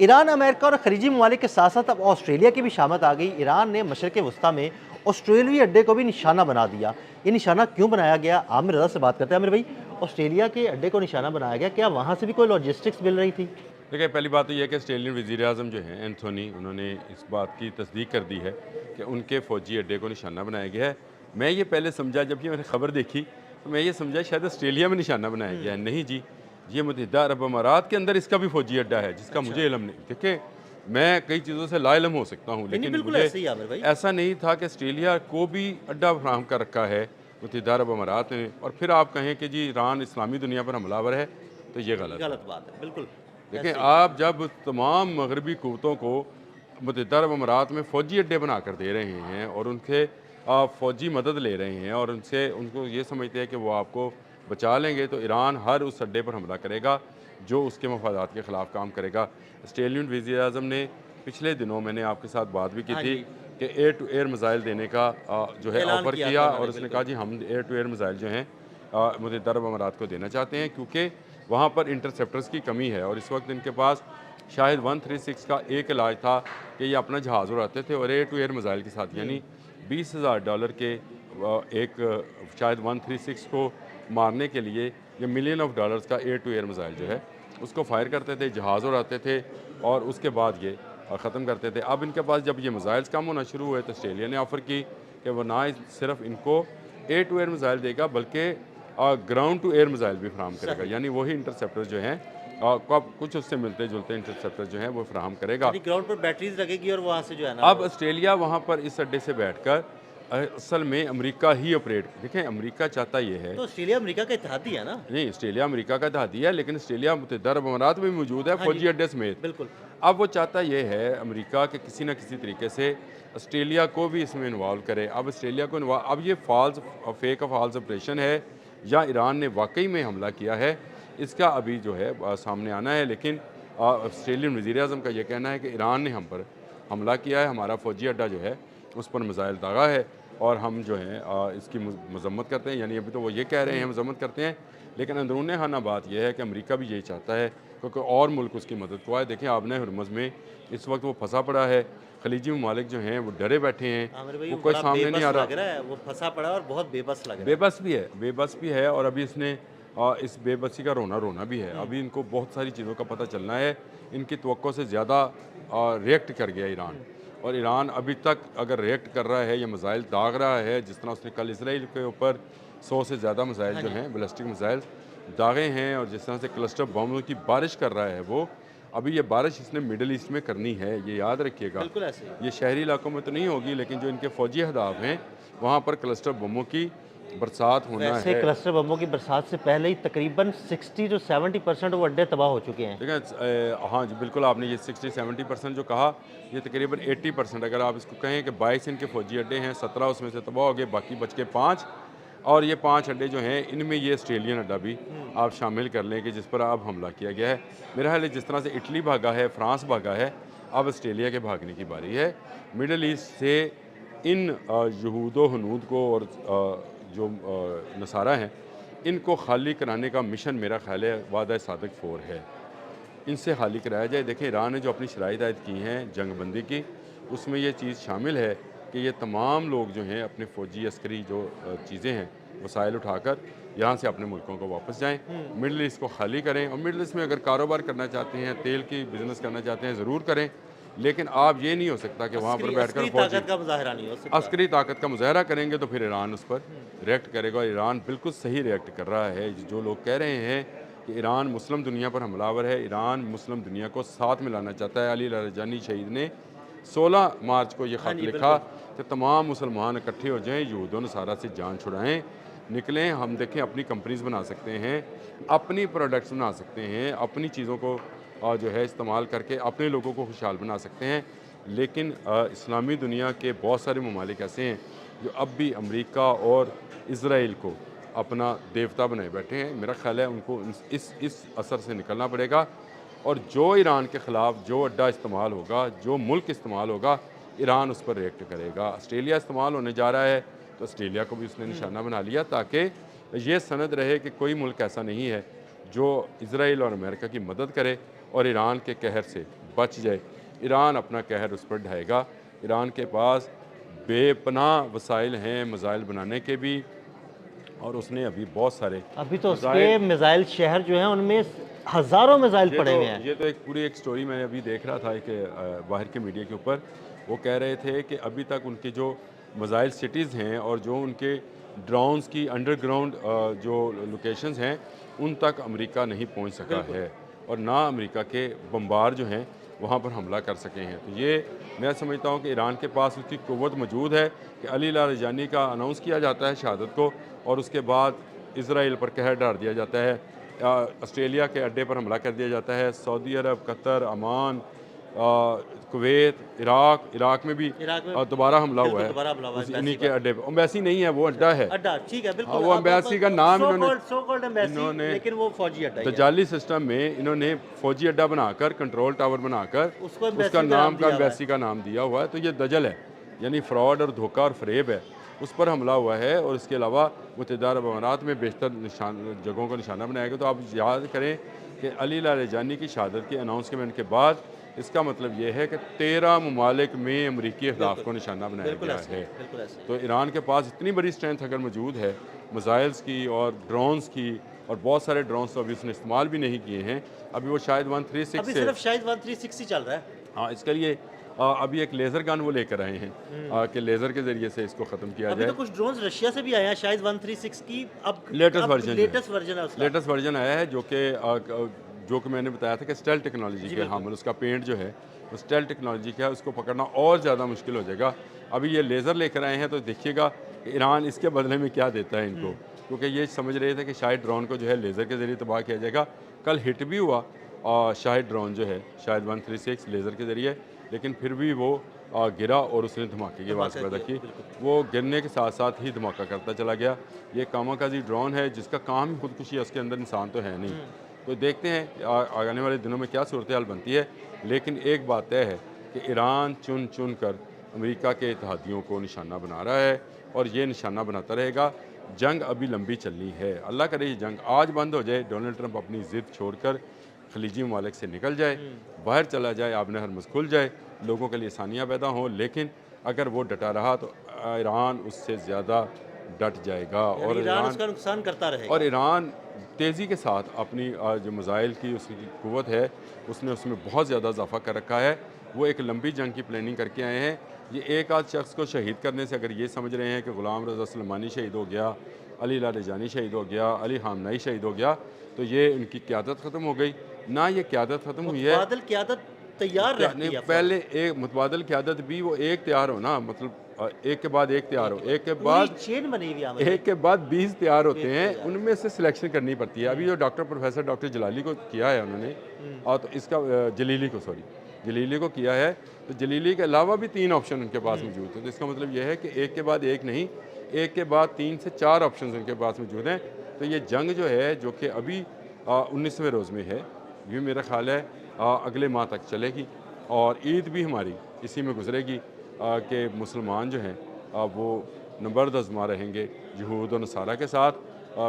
Iran, America और खलीजी ममालिक के साथ साथ अब ऑस्ट्रेलिया की भी शामत आ गई। ईरान ने मशरक़ वस्ती में ऑस्ट्रेलियावी अड्डे को भी निशाना बना दिया। ये निशाना क्यों बनाया गया? आमिर रज़ा से बात करते हैं। आमिर भाई, ऑस्ट्रेलिया के अड्डे को निशाना बनाया गया, क्या वहाँ से भी कोई लॉजिस्टिक्स मिल रही थी? देखिए, पहली बात तो ये है कि ऑस्ट्रेलियन वज़ीर-ए-आज़म जो हैं एंथोनी, उन्होंने इस बात की तस्दीक कर दी है कि उनके फ़ौजी अड्डे को निशाना बनाया गया है। मैं ये पहले समझा, जब ये मैंने खबर देखी तो मैं ये समझा शायद ऑस्ट्रेलिया में निशाना बनाया गया है। नहीं जी, ये मुत्तहिदा अरब अमारात के अंदर इसका भी फ़ौजी अड्डा है, जिसका अच्छा। मुझे इल्म नहीं। देखिए, मैं कई चीज़ों से लाइलम हो सकता हूँ, नहीं, नहीं, लेकिन बिल्कुल मुझे ऐसे ही आमिर भाई। ऐसा नहीं था कि ऑस्ट्रेलिया को भी अड्डा फराहम कर रखा है मुत्तहिदा अरब अमारात ने, और फिर आप कहें कि जी ईरान इस्लामी दुनिया पर हमलावर है, तो ये गलत है। गलत बात है, बिल्कुल देखें, ऐसे ही। आप जब तमाम मगरबी क़ुव्वतों को मुत्तहिदा अरब अमारात में फ़ौजी अड्डे बना कर दे रहे हैं और उनके फ़ौजी मदद ले रहे हैं और उनसे उनको ये समझते हैं कि वो आपको बचा लेंगे, तो ईरान हर उस अड्डे पर हमला करेगा जो उसके मफादात के ख़िलाफ़ काम करेगा। ऑस्ट्रेलियन वज़ीर-ए-आज़म ने पिछले दिनों, मैंने आपके साथ बात भी की हाँ थी जी। कि एयर टू एयर मिसाइल देने का जो है ऐलान ऑफ़र किया था किया, उन्होंने, और उसने बिल्कुल। कहा जी हम एयर टू एयर मिसाइल जो हैं मुत्तहिदा अरब अमारात को देना चाहते हैं, क्योंकि वहाँ पर इंटरसेप्टर्स की कमी है और इस वक्त इनके पास शायद 136 का एक इलाज था कि ये अपना जहाज़ उड़ाते थे और एयर टू एयर मिसाइल के साथ, यानी $20,000 के एक शायद 136 को मारने के लिए ये मिलियन ऑफ डॉलर्स का एयर टू एयर मिसाइल जो है उसको फायर करते थे, जहाज़ उड़ाते थे और उसके बाद ये ख़त्म करते थे। अब इनके पास जब ये मिसाइल्स कम होना शुरू हुए तो ऑस्ट्रेलिया ने ऑफ़र की कि वो ना सिर्फ इनको एयर टू एयर मिसाइल देगा, बल्कि ग्राउंड टू एयर मिसाइल भी फराहम करेगा, सही। यानी वही इंटरसेप्टर जो हैं कुछ उससे मिलते जुलते इंटरसेप्टर जो हैं वो फराहम करेगा। यानी ग्राउंड पर बैटरीज लगेगी और वहाँ से जो है ना अब वो। ऑस्ट्रेलिया वहाँ पर इस अड्डे से बैठकर असल में अमेरिका ही ऑपरेट, देखें अमेरिका चाहता ये है, तो ऑस्ट्रेलिया अमेरिका का इत्तेहादी है ना? नहीं, ऑस्ट्रेलिया अमेरिका का इत्तेहादी है, लेकिन ऑस्ट्रेलिया मुत्तहिदा अरब अमारात में भी मौजूद है हाँ जी, फ़ौजी अड्डे समेत। बिल्कुल। अब वो चाहता ये है अमेरिका के किसी न किसी तरीके से ऑस्ट्रेलिया को भी इसमें इन्वॉल्व करे। अब ऑस्ट्रेलिया को अब ये फेक फॉल्स ऑपरेशन है या ईरान ने वाकई में हमला किया है, इसका अभी जो है सामने आना है। लेकिन ऑस्ट्रेलियन वज़ीर-ए-आज़म का ये कहना है कि ईरान ने हम पर हमला किया है, हमारा फ़ौजी अड्डा जो है उस पर मिसाइल दागा है और हम जो हैं इसकी मज़म्मत करते हैं। यानी अभी तो वो ये कह रहे हैं मज़म्मत करते हैं, लेकिन अंदरूनी खाना बात यह है कि अमेरिका भी यही चाहता है क्योंकि और मुल्क उसकी मदद को आए। देखें, आपने हुर्मुज़ में इस वक्त वो फंसा पड़ा है, खलीजी ममालिक जो हैं वो डरे बैठे हैं, आमिर भाई, वो वो कोई बड़ा सामने नहीं बेबस आ लग रहा। रहा है, वो फँसा पड़ा है और बहुत बेबस लग रहा है। बेबस भी है और अभी इसने इस बेबसी का रोना भी है। अभी इनको बहुत सारी चीज़ों का पता चलना है, इनकी तवक्को से ज़्यादा रिएक्ट कर गया ईरान, और ईरान अभी तक अगर रिएक्ट कर रहा है या मिसाइल दाग रहा है, जिस तरह उसने कल इसराइल के ऊपर 100 से ज़्यादा मिसाइल हाँ जो जी। हैं बैलिस्टिक मिसाइल दागे हैं, और जिस तरह से क्लस्टर बमों की बारिश कर रहा है वो, अभी ये बारिश इसने मिडल ईस्ट में करनी है, ये याद रखिएगा। बिल्कुल ऐसे ही। ये शहरी इलाकों में तो नहीं होगी, लेकिन जो इनके फ़ौजी अहदाफ हैं वहाँ पर क्लस्टर बमों की बरसात होना वैसे है। क्लस्टर बमों की बरसात से पहले ही तकरीबन 60 to 70% वो अड्डे तबाह हो चुके हैं। देखिए, हाँ जी, बिल्कुल आपने ये 60-70% जो कहा, ये तकरीबन 80%, अगर आप इसको कहें कि 22 इनके फ़ौजी अड्डे हैं, 17 उसमें से तबाह हो गए, बाकी बच के 5, और ये 5 अड्डे जो हैं इनमें ये ऑस्ट्रेलियन अड्डा भी आप शामिल कर लें कि जिस पर अब हमला किया गया है। मेरा ख्याल है जिस तरह से इटली भागा है, फ्रांस भागा है, अब ऑस्ट्रेलिया के भागने की बारी है। मिडल ईस्ट से इन यहूद व हनूद को और जो नसारा हैं, इनको खाली कराने का मिशन मेरा ख्याल है वादा सादिक 4 है, इनसे खाली कराया जाए। देखें, ईरान ने जो अपनी शराइत आयद की हैं जंग बंदी की, उसमें ये चीज़ शामिल है कि ये तमाम लोग जो हैं अपने फ़ौजी अस्करी जो चीज़ें हैं वसाइल उठाकर यहाँ से अपने मुल्कों को वापस जाएँ, मिडल ईस्ट को खाली करें, और मिडल ईस्ट में अगर कारोबार करना चाहते हैं, तेल की बिज़नेस करना चाहते हैं, ज़रूर करें, लेकिन आप ये नहीं हो सकता कि वहाँ पर बैठ कर अस्करी ताकत का मुज़ाहिरा नहीं हो सकता। अस्करी ताकत का मुज़ाहरा करेंगे तो फिर ईरान उस पर रिएक्ट करेगा। ईरान बिल्कुल सही रिएक्ट कर रहा है। जो लोग कह रहे हैं कि ईरान मुस्लिम दुनिया पर हमलावर है, ईरान मुस्लिम दुनिया को साथ मिलाना चाहता है। अली लारजानी शहीद ने 16 मार्च को ये हाँ ख़त जी, लिखा बिल्कुल। कि तमाम मुसलमान इकट्ठे हो जाएँ, यहूद व नसारा से जान छुड़ाएँ, निकलें, हम देखें अपनी कंपनीज़ बना सकते हैं, अपनी प्रोडक्ट्स बना सकते हैं, अपनी चीज़ों को जो है इस्तेमाल करके अपने लोगों को खुशहाल बना सकते हैं। लेकिन इस्लामी दुनिया के बहुत सारे ममालिक ऐसे हैं जो अब भी अमेरिका और इज़राइल को अपना देवता बनाए बैठे हैं। मेरा ख्याल है उनको इस असर से निकलना पड़ेगा, और जो ईरान के ख़िलाफ़ जो अड्डा इस्तेमाल होगा, जो मुल्क इस्तेमाल होगा, ईरान उस पर रिएक्ट करेगा। ऑस्ट्रेलिया इस्तेमाल होने जा रहा है तो ऑस्ट्रेलिया को भी उसने निशाना बना लिया, ताकि ये सनद रहे कि कोई मुल्क ऐसा नहीं है जो इज़राइल और अमेरिका की मदद करे और ईरान के कहर से बच जाए, ईरान अपना कहर उस पर ढाएगा। ईरान के पास बेपनाह वसाइल हैं मिसाइल बनाने के भी, और उसने अभी बहुत सारे अभी तो उसके मिसाइल मिसाइल शहर जो हैं उनमें हज़ारों मिसाइल पड़े हुए हैं। ये तो एक पूरी एक स्टोरी मैंने अभी देख रहा था एक बाहर के मीडिया के ऊपर। वो कह रहे थे कि अभी तक उनके जो मिसाइल सिटीज़ हैं और जो उनके ड्रोन्स की अंडरग्राउंड जो लोकेशंस हैं उन तक अमेरिका नहीं पहुंच सका है, और ना अमेरिका के बम्बार जो हैं वहाँ पर हमला कर सके हैं। तो ये मैं समझता हूँ कि ईरान के पास उसकी क़ुव्वत मौजूद है कि अली लारिजानी का अनाउंस किया जाता है शहादत को, और उसके बाद इसराइल पर कहर डाल दिया जाता है, ऑस्ट्रेलिया के अड्डे पर हमला कर दिया जाता है, सऊदी अरब, कतर, अमान, कुवैत, इराक में भी दोबारा हमला हुआ है इन्हीं के अड्डे पर। एम्बेसी नहीं है, वो अड्डा है, अड्डा, ठीक है, बिल्कुल। वो एम्बेसी का नाम इन्होंने लेकिन वो फौजी अड्डा ही है। दजाली सिस्टम में इन्होंने फौजी अड्डा बनाकर, कंट्रोल टावर बनाकर उसका एम्बेसी का नाम दिया हुआ है। तो ये दजल है, यानी फ्रॉड और धोखा और फरेब है, उस पर हमला हुआ है। और इसके अलावा मुत्तहिदा अरब अमारात में बेशतर जगहों को निशाना बनाया गया। तो आप याद करें कि अली लारिजानी की शहादत के अनाउंसमेंट के बाद इसका मतलब ये है कि 13 ममालिक में अमरीकी अहदाफ को निशाना बनाया गया है। तो ईरान के पास इतनी बड़ी स्ट्रेंथ अगर मौजूद है मिसाइल्स की और ड्रोन्स की, और बहुत सारे ड्रोन्स तो अभी उसने इस्तेमाल भी नहीं किए हैं, अभी वो शायद 136 अभी सिर्फ शायद 136 ही चल रहा है। हाँ, इसके लिए अभी एक लेज़र गन वो लेकर आए हैं कि लेज़र के ज़रिए से इसको ख़त्म किया अभी जाए। तो कुछ ड्रोन्स रशिया से भी आए हैं शायद 136 की, अब लेटेस्ट वर्जन है उसका। लेटेस्ट वर्जन आया है जो कि मैंने बताया था कि स्टेल टेक्नोलॉजी के हामिल, उसका पेंट जो है वो स्टेल टेक्नोलॉजी का है, उसको पकड़ना और ज़्यादा मुश्किल हो जाएगा। अभी ये लेज़र लेकर आए हैं, तो देखिएगा कि ईरान इसके बदले में क्या देता है इनको, क्योंकि ये समझ रहे थे कि शायद ड्रोन को जो है लेज़र के ज़रिए तबाह किया जाएगा। कल हिट भी हुआ और शायद ड्रोन जो है शायद 136 लेज़र के ज़रिए, लेकिन फिर भी वो गिरा और उसने धमाके की आवाज़ पैदा की। वो गिरने के साथ साथ ही धमाका करता चला गया। ये कामाकाजी ड्रोन है जिसका काम ही खुदकुशी है, उसके अंदर इंसान तो है नहीं। तो देखते हैं आने वाले दिनों में क्या सूरत हाल बनती है। लेकिन एक बात तय है कि ईरान चुन चुन कर अमेरिका के इत्तेहादियों को निशाना बना रहा है, और ये निशाना बनाता रहेगा। जंग अभी लंबी चलनी है, अल्लाह करे ये जंग आज बंद हो जाए, डोनाल्ड ट्रंप अपनी ज़िद छोड़कर खलीजी ममालिक से निकल जाए, बाहर चला जाए, आबने हरमुज़ खुल जाए, लोगों के लिए आसानियाँ पैदा हों। लेकिन अगर वो डटा रहा तो ईरान उससे ज़्यादा डट जाएगा, और ईरान उसका नुकसान करता रहेगा। और ईरान तेज़ी के साथ अपनी जो मिसाइल की उसकी क़ुव्वत है उसने उसमें बहुत ज़्यादा इजाफा कर रखा है। वो एक लंबी जंग की प्लानिंग करके आए हैं। ये एक आध शख्स को शहीद करने से अगर ये समझ रहे हैं कि ग़ुलाम रज़ा सुलेमानी शहीद हो गया, अली लारिजानी शहीद हो गया, अली ख़ामनेई शहीद हो गया, तो ये उनकी क़यादत ख़त्म हो गई। ना ये क़यादत ख़त्म हुई है, मुतबादिल क़यादत तैयार रहती है। पहले एक मुतबादिल क़यादत भी वो एक तैयार हो ना, मतलब एक के बाद एक तैयार हो, एक के बाद चेन बनी हुई है, एक के बाद 20 तैयार होते हैं, उनमें से सिलेक्शन करनी पड़ती है। अभी जो प्रोफेसर डॉक्टर जलाली को किया है उन्होंने, और तो इसका जलीली को किया है, तो जलीली के अलावा भी 3 ऑप्शन उनके पास मौजूद हैं। तो इसका मतलब यह है कि एक के बाद एक नहीं, एक के बाद 3 से 4 ऑप्शन उनके पास मौजूद हैं। तो ये जंग जो है जो कि अभी 19वें रोज़ में है, ये मेरा ख्याल है अगले माह तक चलेगी, और ईद भी हमारी इसी में गुजरेगी कि मुसलमान जो हैं वो नंबरद आज़मा रहेंगे यहूद और नसारा के साथ।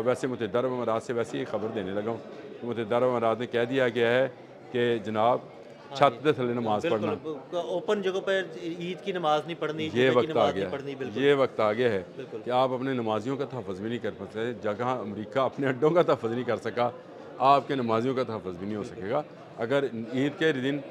वैसे मुत्तहिदा अरब अमारात से वैसे ही खबर देने लगा हूँ, मुत्तहिदा अरब अमारात में कह दिया गया है कि जनाब छत के थले नमाज पढ़ना, ओपन जगह पर ईद की नमाज नहीं पढ़नी, ये वक्त आ गया है। ये वक्त आ गया है कि आप अपने नमाजियों का तहफ़्फ़ुज़ भी नहीं कर सकते। जगह अमेरिका अपने अड्डों का तहफ़्फ़ुज़ नहीं कर सका, आपके नमाजियों का तहफ़्फ़ुज़ भी नहीं हो सकेगा। अगर ईद के दिन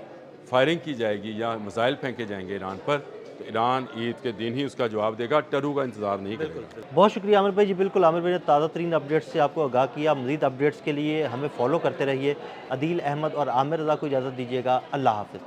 फायरिंग की जाएगी या मिसाइल फेंके जाएंगे ईरान पर, तो ईरान ईद के दिन ही उसका जवाब देगा, टरू का इंतज़ार नहीं करेगा। बहुत शुक्रिया आमिर भाई जी। बिल्कुल, आमिर भाई ने ताज़ा तरीन अपडेट्स से आपको आगाह किया। मज़ीद अपडेट्स के लिए हमें फॉलो करते रहिए। अदील अहमद और आमिर रज़ा को इजाज़त दीजिएगा। अल्लाह हाफ़िज़।